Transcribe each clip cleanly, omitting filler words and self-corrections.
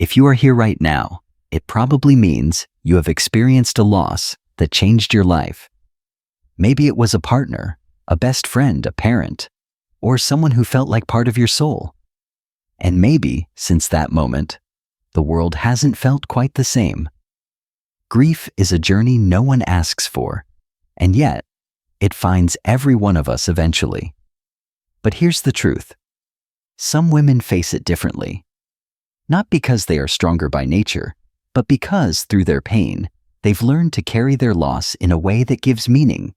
If you are here right now, it probably means you have experienced a loss that changed your life. Maybe it was a partner, a best friend, a parent, or someone who felt like part of your soul. And maybe, since that moment, the world hasn't felt quite the same. Grief is a journey no one asks for, and yet, it finds every one of us eventually. But here's the truth. Some women face it differently. Not because they are stronger by nature, but because, through their pain, they've learned to carry their loss in a way that gives meaning,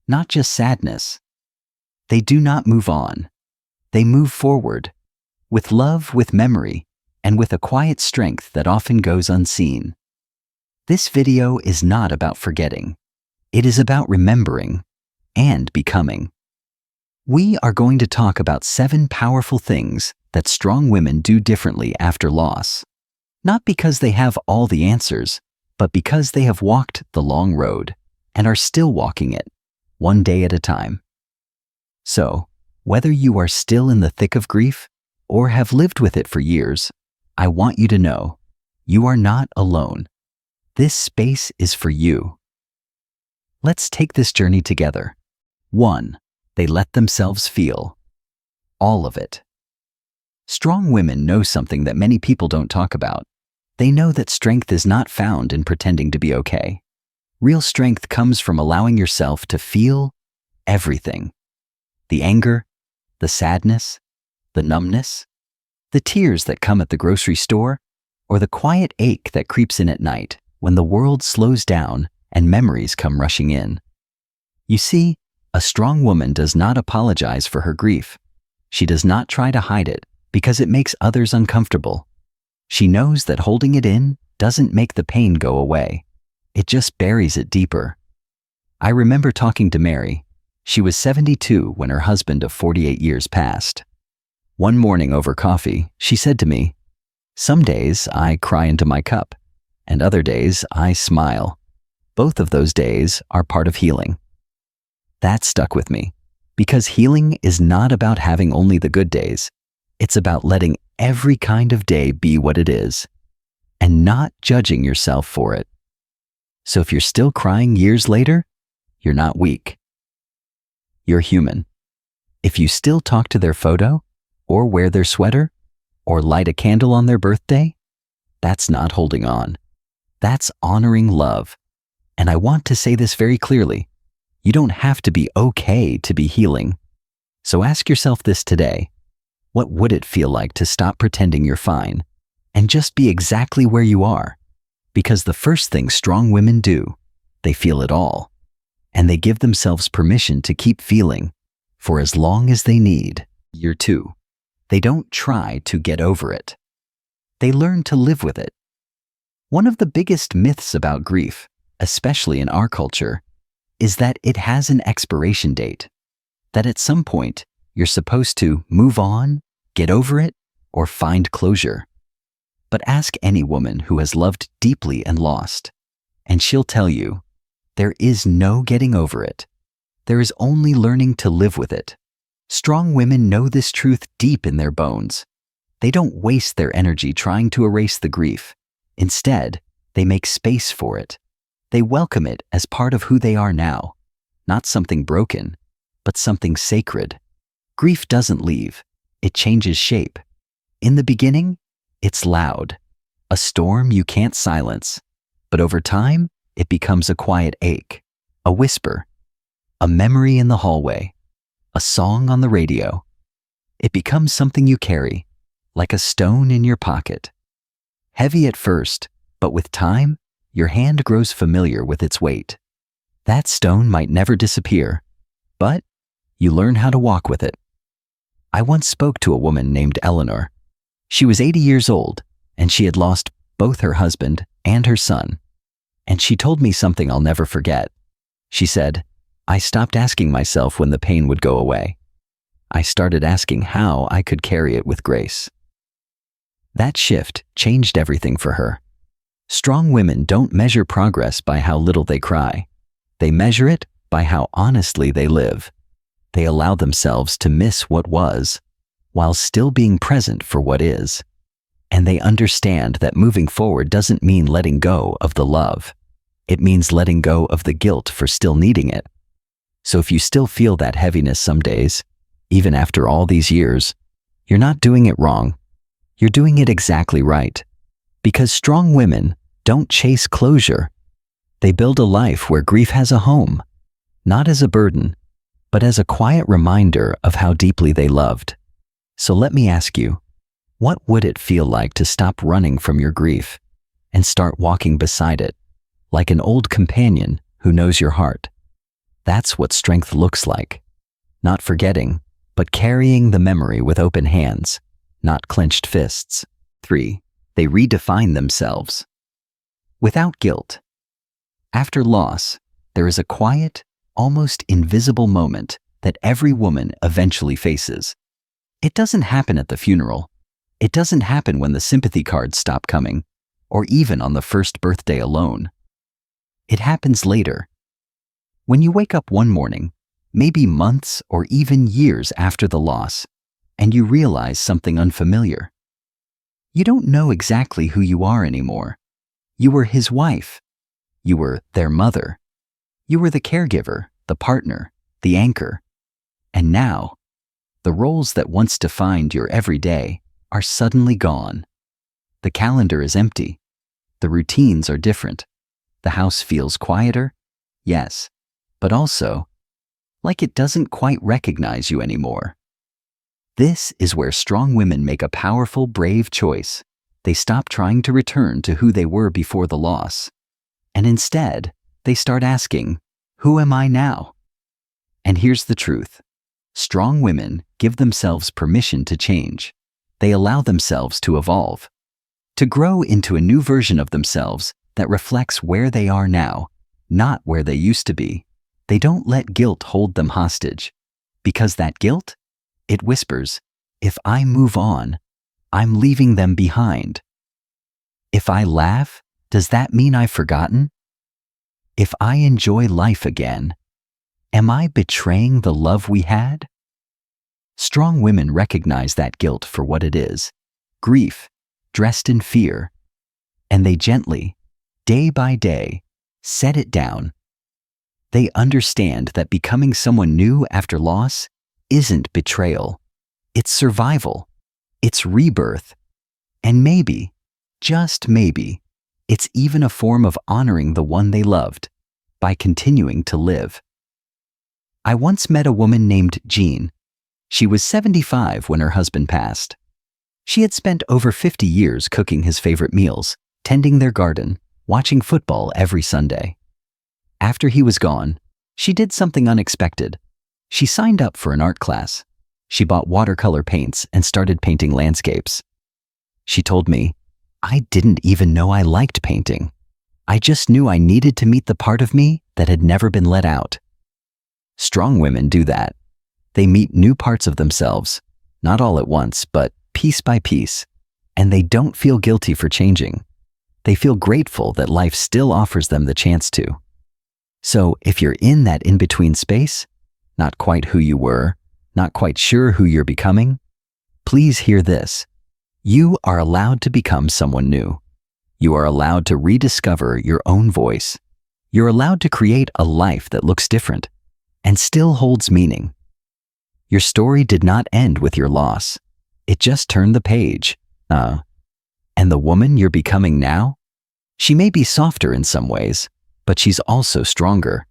not just sadness. They do not move on. They move forward, with love, with memory, and with a quiet strength that often goes unseen. This video is not about forgetting. It is about remembering and becoming. We are going to talk about 7 powerful things that strong women do differently after loss. Not because they have all the answers, but because they have walked the long road and are still walking it, one day at a time. So, whether you are still in the thick of grief or have lived with it for years, I want you to know, you are not alone. This space is for you. Let's take this journey together. 1. They let themselves feel. All of it. Strong women know something that many people don't talk about. They know that strength is not found in pretending to be okay. Real strength comes from allowing yourself to feel everything. The anger, the sadness, the numbness, the tears that come at the grocery store, or the quiet ache that creeps in at night when the world slows down and memories come rushing in. You see, a strong woman does not apologize for her grief. She does not try to hide it because it makes others uncomfortable. She knows that holding it in doesn't make the pain go away. It just buries it deeper. I remember talking to Mary. She was 72 when her husband of 48 years passed. One morning over coffee, she said to me, "Some days I cry into my cup, and other days I smile. Both of those days are part of healing." That stuck with me, because healing is not about having only the good days. It's about letting every kind of day be what it is, and not judging yourself for it. So if you're still crying years later, you're not weak. You're human. If you still talk to their photo, or wear their sweater, or light a candle on their birthday, that's not holding on. That's honoring love. And I want to say this very clearly. You don't have to be okay to be healing. So ask yourself this today. What would it feel like to stop pretending you're fine and just be exactly where you are? Because the first thing strong women do, they feel it all. And they give themselves permission to keep feeling for as long as they need. Year 2. They don't try to get over it. They learn to live with it. One of the biggest myths about grief, especially in our culture, is that it has an expiration date. That at some point, you're supposed to move on, get over it, or find closure. But ask any woman who has loved deeply and lost, and she'll tell you, there is no getting over it. There is only learning to live with it. Strong women know this truth deep in their bones. They don't waste their energy trying to erase the grief. Instead, they make space for it. They welcome it as part of who they are now, not something broken, but something sacred. Grief doesn't leave. It changes shape. In the beginning, it's loud, a storm you can't silence. But over time, it becomes a quiet ache, a whisper, a memory in the hallway, a song on the radio. It becomes something you carry, like a stone in your pocket. Heavy at first, but with time, your hand grows familiar with its weight. That stone might never disappear, but you learn how to walk with it. I once spoke to a woman named Eleanor. She was 80 years old, and she had lost both her husband and her son. And she told me something I'll never forget. She said, "I stopped asking myself when the pain would go away. I started asking how I could carry it with grace." That shift changed everything for her. Strong women don't measure progress by how little they cry. They measure it by how honestly they live. They allow themselves to miss what was, while still being present for what is. And they understand that moving forward doesn't mean letting go of the love. It means letting go of the guilt for still needing it. So if you still feel that heaviness some days, even after all these years, you're not doing it wrong. You're doing it exactly right. Because strong women don't chase closure. They build a life where grief has a home, not as a burden, but as a quiet reminder of how deeply they loved. So let me ask you, what would it feel like to stop running from your grief and start walking beside it, like an old companion who knows your heart? That's what strength looks like. Not forgetting, but carrying the memory with open hands, not clenched fists. 3. They redefine themselves. Without guilt. After loss, there is a quiet, almost invisible moment that every woman eventually faces. It doesn't happen at the funeral. It doesn't happen when the sympathy cards stop coming, or even on the first birthday alone. It happens later. When you wake up one morning, maybe months or even years after the loss, and you realize something unfamiliar. You don't know exactly who you are anymore. You were his wife. You were their mother. You were the caregiver, the partner, the anchor. And now, the roles that once defined your everyday are suddenly gone. The calendar is empty. The routines are different. The house feels quieter, yes, but also like it doesn't quite recognize you anymore. This is where strong women make a powerful, brave choice. They stop trying to return to who they were before the loss. And instead, they start asking, who am I now? And here's the truth. Strong women give themselves permission to change. They allow themselves to evolve, to grow into a new version of themselves that reflects where they are now, not where they used to be. They don't let guilt hold them hostage, because that guilt, it whispers, if I move on, I'm leaving them behind. If I laugh, does that mean I've forgotten? If I enjoy life again, am I betraying the love we had? Strong women recognize that guilt for what it is, grief, dressed in fear, and they gently, day by day, set it down. They understand that becoming someone new after loss isn't betrayal. It's survival. It's rebirth. And maybe, just maybe, it's even a form of honoring the one they loved by continuing to live. I once met a woman named Jean. She was 75 when her husband passed. She had spent over 50 years cooking his favorite meals, tending their garden, watching football every Sunday. After he was gone, she did something unexpected. She signed up for an art class. She bought watercolor paints and started painting landscapes. She told me, I didn't even know I liked painting. I just knew I needed to meet the part of me that had never been let out. Strong women do that. They meet new parts of themselves, not all at once, but piece by piece, and they don't feel guilty for changing. They feel grateful that life still offers them the chance to. So if you're in that in-between space, not quite who you were, not quite sure who you're becoming, please hear this. You are allowed to become someone new. You are allowed to rediscover your own voice. You're allowed to create a life that looks different and still holds meaning. Your story did not end with your loss. It just turned the page. And the woman you're becoming now? She may be softer in some ways, but she's also stronger.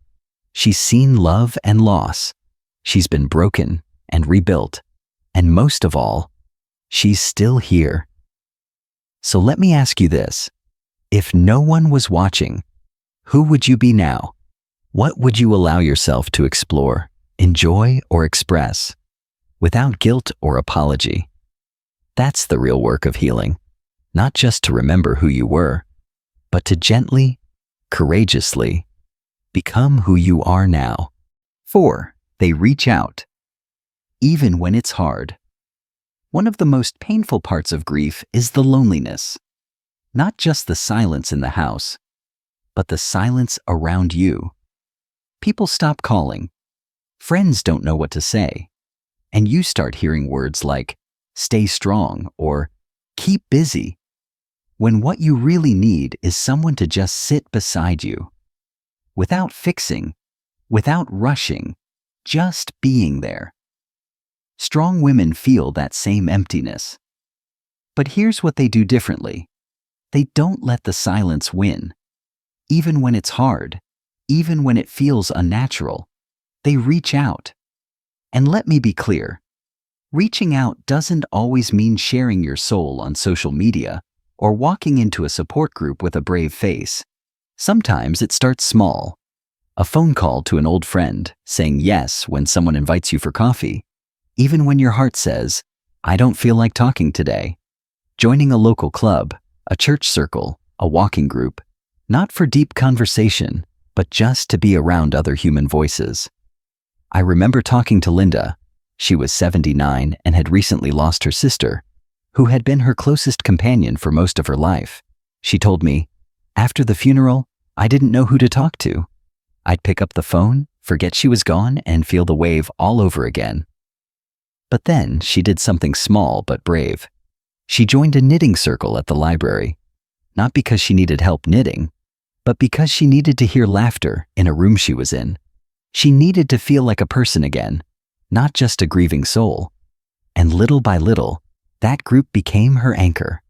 She's seen love and loss. She's been broken and rebuilt. And most of all, she's still here. So let me ask you this. If no one was watching, who would you be now? What would you allow yourself to explore, enjoy, or express, without guilt or apology? That's the real work of healing. Not just to remember who you were, but to gently, courageously become who you are now. 4. They reach out. Even when it's hard. One of the most painful parts of grief is the loneliness. Not just the silence in the house, but the silence around you. People stop calling. Friends don't know what to say. And you start hearing words like, stay strong, or keep busy. when what you really need is someone to just sit beside you, without fixing, without rushing, just being there. Strong women feel that same emptiness. But here's what they do differently. They don't let the silence win. Even when it's hard, even when it feels unnatural, they reach out. And let me be clear, reaching out doesn't always mean sharing your soul on social media or walking into a support group with a brave face. Sometimes it starts small. A phone call to an old friend, saying yes when someone invites you for coffee, even when your heart says, "I don't feel like talking today." Joining a local club, a church circle, a walking group, not for deep conversation, but just to be around other human voices. I remember talking to Linda. She was 79 and had recently lost her sister, who had been her closest companion for most of her life. She told me, "After the funeral, I didn't know who to talk to. I'd pick up the phone, forget she was gone, and feel the wave all over again." But then she did something small but brave. She joined a knitting circle at the library, not because she needed help knitting, but because she needed to hear laughter in a room she was in. She needed to feel like a person again, not just a grieving soul. And little by little, that group became her anchor.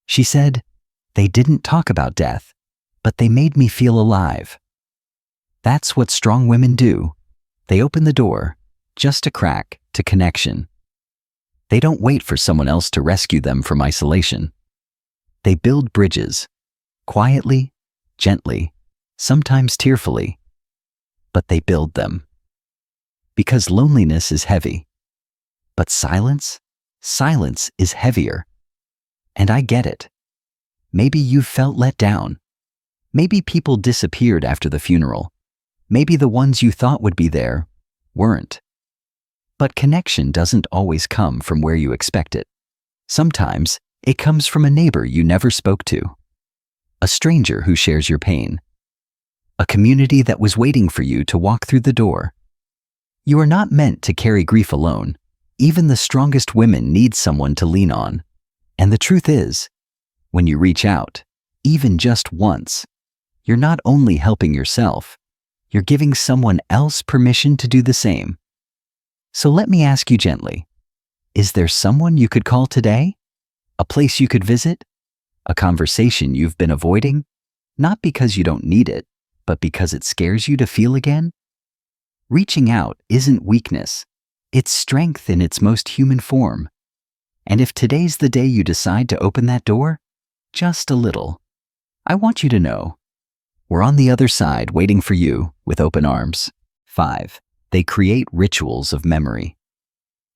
She said, "They didn't talk about death, but they made me feel alive." That's what strong women do. They open the door, just a crack, to connection. They don't wait for someone else to rescue them from isolation. They build bridges, quietly, gently, sometimes tearfully, but they build them. Because loneliness is heavy. But silence is heavier. And I get it. Maybe you've felt let down. Maybe people disappeared after the funeral. Maybe the ones you thought would be there weren't. But connection doesn't always come from where you expect it. Sometimes it comes from a neighbor you never spoke to, a stranger who shares your pain, a community that was waiting for you to walk through the door. You are not meant to carry grief alone. Even the strongest women need someone to lean on. And the truth is, when you reach out, even just once, you're not only helping yourself, you're giving someone else permission to do the same. So let me ask you gently, is there someone you could call today? A place you could visit? A conversation you've been avoiding? Not because you don't need it, but because it scares you to feel again? Reaching out isn't weakness. It's strength in its most human form. And if today's the day you decide to open that door, just a little, I want you to know, we're on the other side waiting for you with open arms. 5. They create rituals of memory.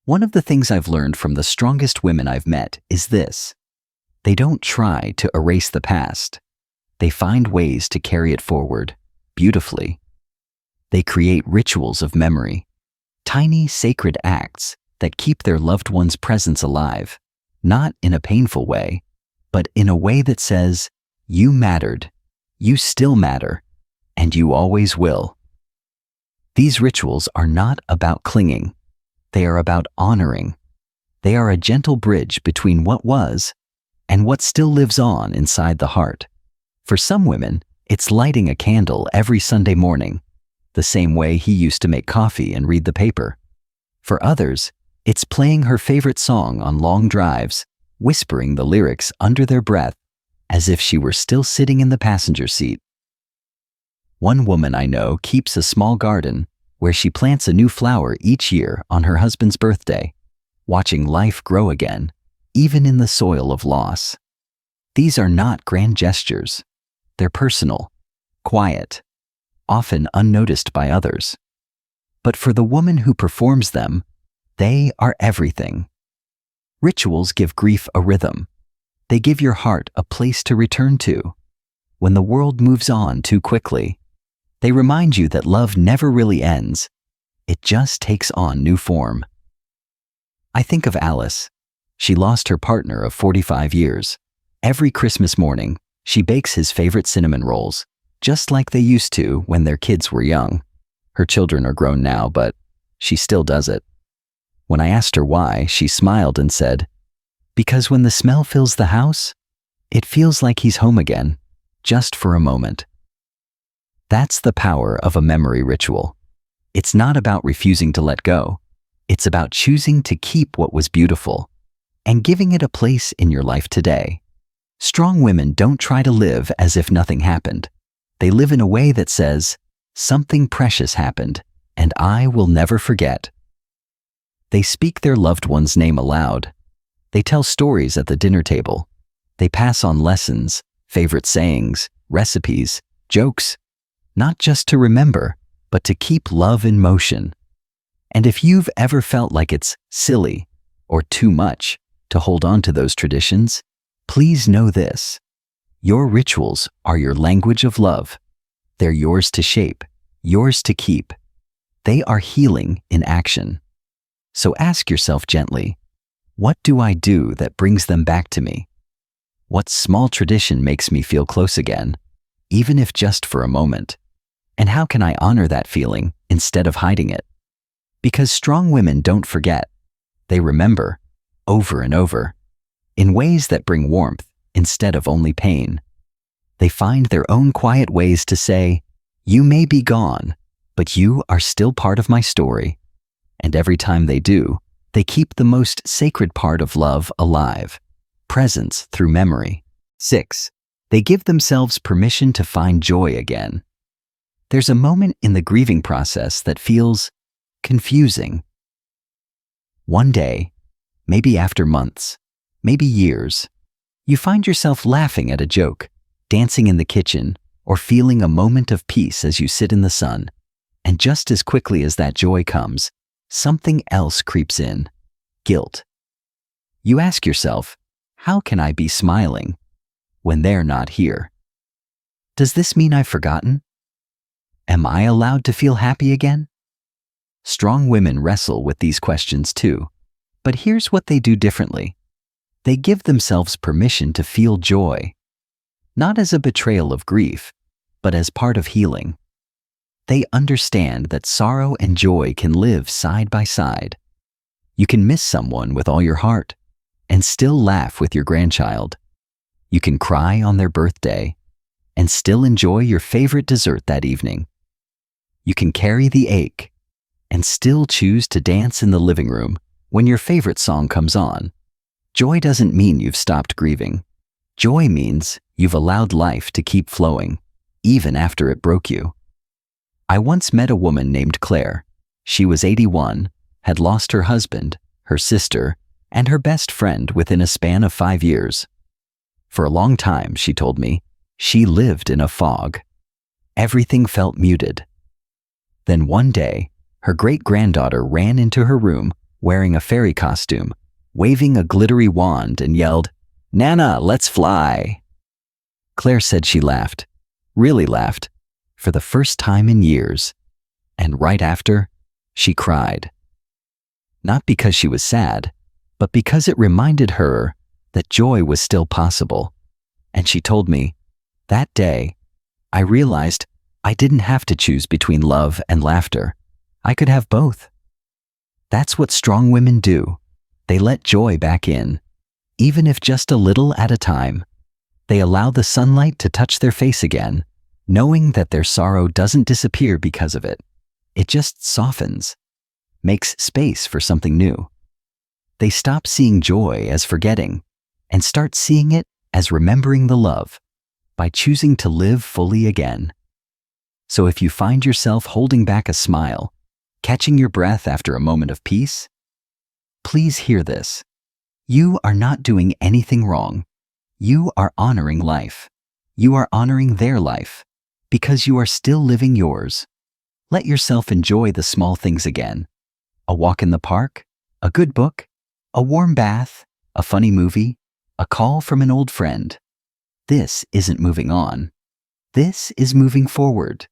One of the things I've learned from the strongest women I've met is this. They don't try to erase the past. They find ways to carry it forward, beautifully. They create rituals of memory, tiny sacred acts that keep their loved one's presence alive, not in a painful way, but in a way that says, you mattered, you still matter, and you always will. These rituals are not about clinging. They are about honoring. They are a gentle bridge between what was and what still lives on inside the heart. For some women, it's lighting a candle every Sunday morning, the same way he used to make coffee and read the paper. For others, it's playing her favorite song on long drives, whispering the lyrics under their breath as if she were still sitting in the passenger seat. One woman I know keeps a small garden where she plants a new flower each year on her husband's birthday, watching life grow again, even in the soil of loss. These are not grand gestures. They're personal, quiet, often unnoticed by others. But for the woman who performs them, they are everything. Rituals give grief a rhythm. They give your heart a place to return to. When the world moves on too quickly, they remind you that love never really ends. It just takes on new form. I think of Alice. She lost her partner of 45 years. Every Christmas morning, she bakes his favorite cinnamon rolls, just like they used to when their kids were young. Her children are grown now, but she still does it. When I asked her why, she smiled and said, "Because when the smell fills the house, It feels like he's home again, just for a moment. That's the power of a memory ritual. It's not about refusing to let go. It's about choosing to keep what was beautiful and giving it a place in your life today. Strong women don't try to live as if nothing happened. They live in a way that says, something precious happened, and I will never forget. They speak their loved one's name aloud. They tell stories at the dinner table. They pass on lessons, favorite sayings, recipes, jokes, not just to remember, but to keep love in motion. And if you've ever felt like it's silly or too much to hold on to those traditions, please know this. Your rituals are your language of love. They're yours to shape, yours to keep. They are healing in action. So ask yourself gently, what do I do that brings them back to me? What small tradition makes me feel close again, even if just for a moment? And how can I honor that feeling instead of hiding it? Because strong women don't forget. They remember, over and over, in ways that bring warmth instead of only pain. They find their own quiet ways to say, you may be gone, but you are still part of my story. And every time they do, they keep the most sacred part of love alive, presence through memory. 6. They give themselves permission to find joy again. There's a moment in the grieving process that feels confusing. One day, maybe after months, maybe years, you find yourself laughing at a joke, dancing in the kitchen, or feeling a moment of peace as you sit in the sun. And just as quickly as that joy comes, something else creeps in: guilt. You ask yourself, how can I be smiling when they're not here? Does this mean I've forgotten? Am I allowed to feel happy again? Strong women wrestle with these questions too, but here's what they do differently. They give themselves permission to feel joy, not as a betrayal of grief, but as part of healing. They understand that sorrow and joy can live side by side. You can miss someone with all your heart and still laugh with your grandchild. You can cry on their birthday and still enjoy your favorite dessert that evening. You can carry the ache and still choose to dance in the living room when your favorite song comes on. Joy doesn't mean you've stopped grieving. Joy means you've allowed life to keep flowing, even after it broke you. I once met a woman named Claire. She was 81, had lost her husband, her sister, and her best friend within a span of 5 years. For a long time, she told me, she lived in a fog. Everything felt muted. Then one day, her great-granddaughter ran into her room wearing a fairy costume, waving a glittery wand, and yelled, "Nana, let's fly!" Claire said she laughed, really laughed, for the first time in years. And right after, she cried. Not because she was sad, but because it reminded her that joy was still possible. And she told me, that day, I realized I didn't have to choose between love and laughter. I could have both. That's what strong women do. They let joy back in, even if just a little at a time. They allow the sunlight to touch their face again, knowing that their sorrow doesn't disappear because of it. It just softens, makes space for something new. They stop seeing joy as forgetting and start seeing it as remembering the love by choosing to live fully again. So if you find yourself holding back a smile, catching your breath after a moment of peace, please hear this. You are not doing anything wrong. You are honoring life. You are honoring their life because you are still living yours. Let yourself enjoy the small things again. A walk in the park, a good book, a warm bath, a funny movie, a call from an old friend. This isn't moving on. This is moving forward.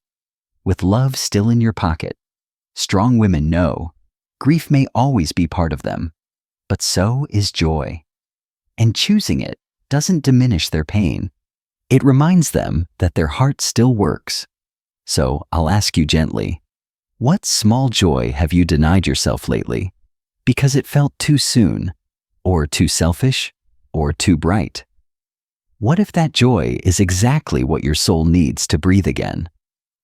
With love still in your pocket. Strong women know grief may always be part of them, but so is joy. And choosing it doesn't diminish their pain. It reminds them that their heart still works. So I'll ask you gently, what small joy have you denied yourself lately because it felt too soon, or too selfish, or too bright? What if that joy is exactly what your soul needs to breathe again?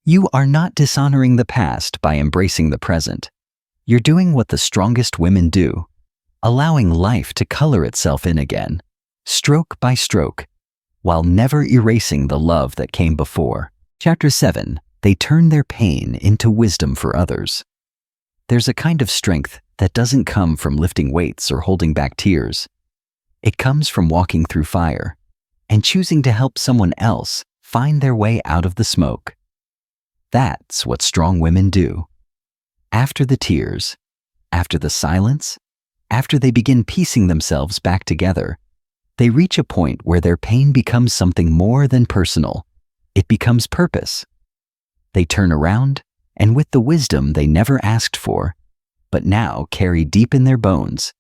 You are not dishonoring the past by embracing the present. You're doing what the strongest women do, allowing life to color itself in again, stroke by stroke, while never erasing the love that came before. Chapter 7. They turn their pain into wisdom for others. There's a kind of strength that doesn't come from lifting weights or holding back tears. It comes from walking through fire and choosing to help someone else find their way out of the smoke. That's what strong women do. After the tears, after the silence, after they begin piecing themselves back together, they reach a point where their pain becomes something more than personal. It becomes purpose. They turn around, and with the wisdom they never asked for, but now carry deep in their bones,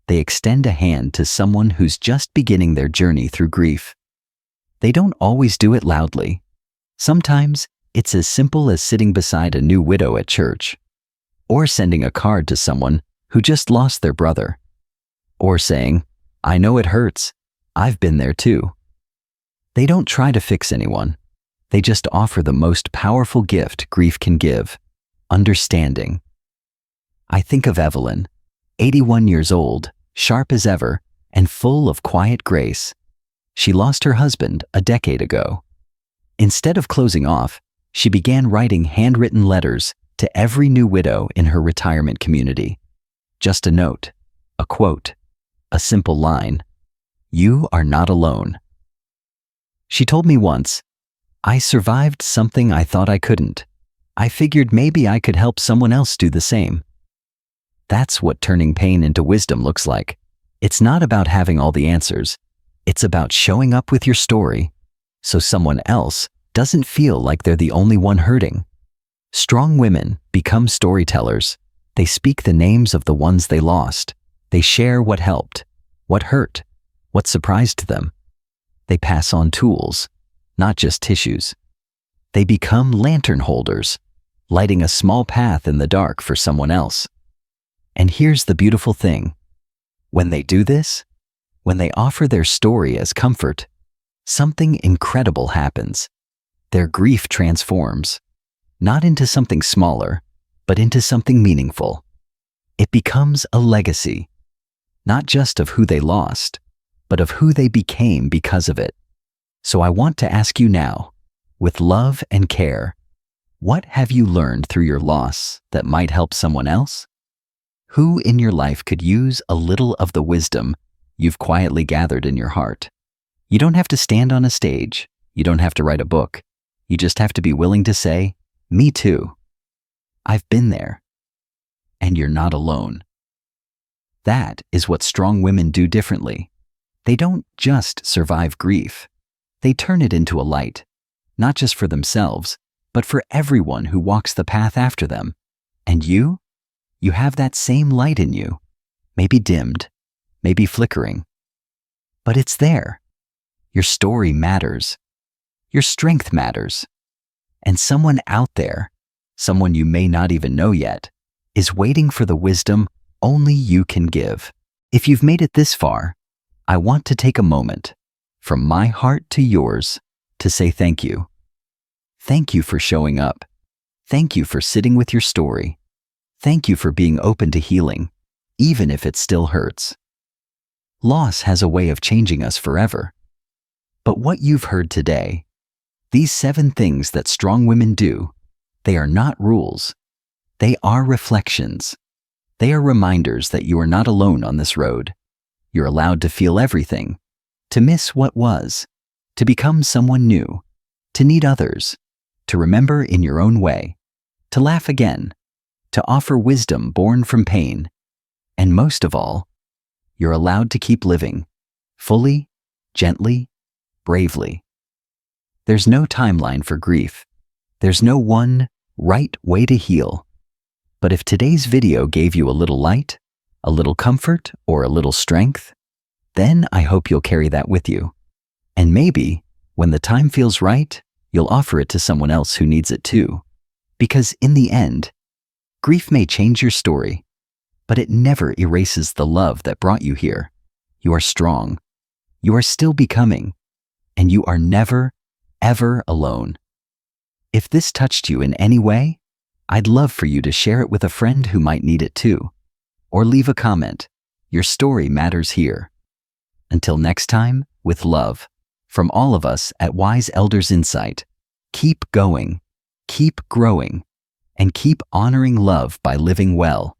they extend a hand to someone who's just beginning their journey through grief. They don't always do it loudly. Sometimes it's as simple as sitting beside a new widow at church, or sending a card to someone who just lost their brother, or saying, "I know it hurts. I've been there too." They don't try to fix anyone. They just offer the most powerful gift grief can give: understanding. I think of Evelyn, 81 years old, sharp as ever, and full of quiet grace. She lost her husband a decade ago. Instead of closing off, she began writing handwritten letters to every new widow in her retirement community. Just a note, a quote, a simple line: "You are not alone." She told me once, "I survived something I thought I couldn't. I figured maybe I could help someone else do the same." That's what turning pain into wisdom looks like. It's not about having all the answers. It's about showing up with your story so someone else doesn't feel like they're the only one hurting. Strong women become storytellers. They speak the names of the ones they lost. They share what helped, what hurt, what surprised them. They pass on tools, not just tissues. They become lantern holders, lighting a small path in the dark for someone else. And here's the beautiful thing. When they do this, when they offer their story as comfort, something incredible happens. Their grief transforms, not into something smaller, but into something meaningful. It becomes a legacy, not just of who they lost, but of who they became because of it. So I want to ask you now, with love and care, what have you learned through your loss that might help someone else? Who in your life could use a little of the wisdom you've quietly gathered in your heart? You don't have to stand on a stage. You don't have to write a book. You just have to be willing to say, "Me too. I've been there." And you're not alone. That is what strong women do differently. They don't just survive grief. They turn it into a light, not just for themselves, but for everyone who walks the path after them. And you have that same light in you, maybe dimmed, maybe flickering, but it's there. Your story matters. Your strength matters. And someone out there, someone you may not even know yet, is waiting for the wisdom only you can give. If you've made it this far, I want to take a moment, from my heart to yours, to say thank you. Thank you for showing up. Thank you for sitting with your story. Thank you for being open to healing, even if it still hurts. Loss has a way of changing us forever. But what you've heard today, these 7 things that strong women do, they are not rules. They are reflections. They are reminders that you are not alone on this road. You're allowed to feel everything, to miss what was, to become someone new, to need others, to remember in your own way, to laugh again, to offer wisdom born from pain, and most of all, you're allowed to keep living, fully, gently, bravely. There's no timeline for grief. There's no one right way to heal. But if today's video gave you a little light, a little comfort, or a little strength, then I hope you'll carry that with you. And maybe, when the time feels right, you'll offer it to someone else who needs it too. Because in the end, grief may change your story, but it never erases the love that brought you here. You are strong. You are still becoming. and you are never, ever alone. If this touched you in any way, I'd love for you to share it with a friend who might need it too. Or leave a comment. Your story matters here. Until next time, with love, from all of us at Wise Elders Insight, keep going, keep growing, and keep honoring love by living well.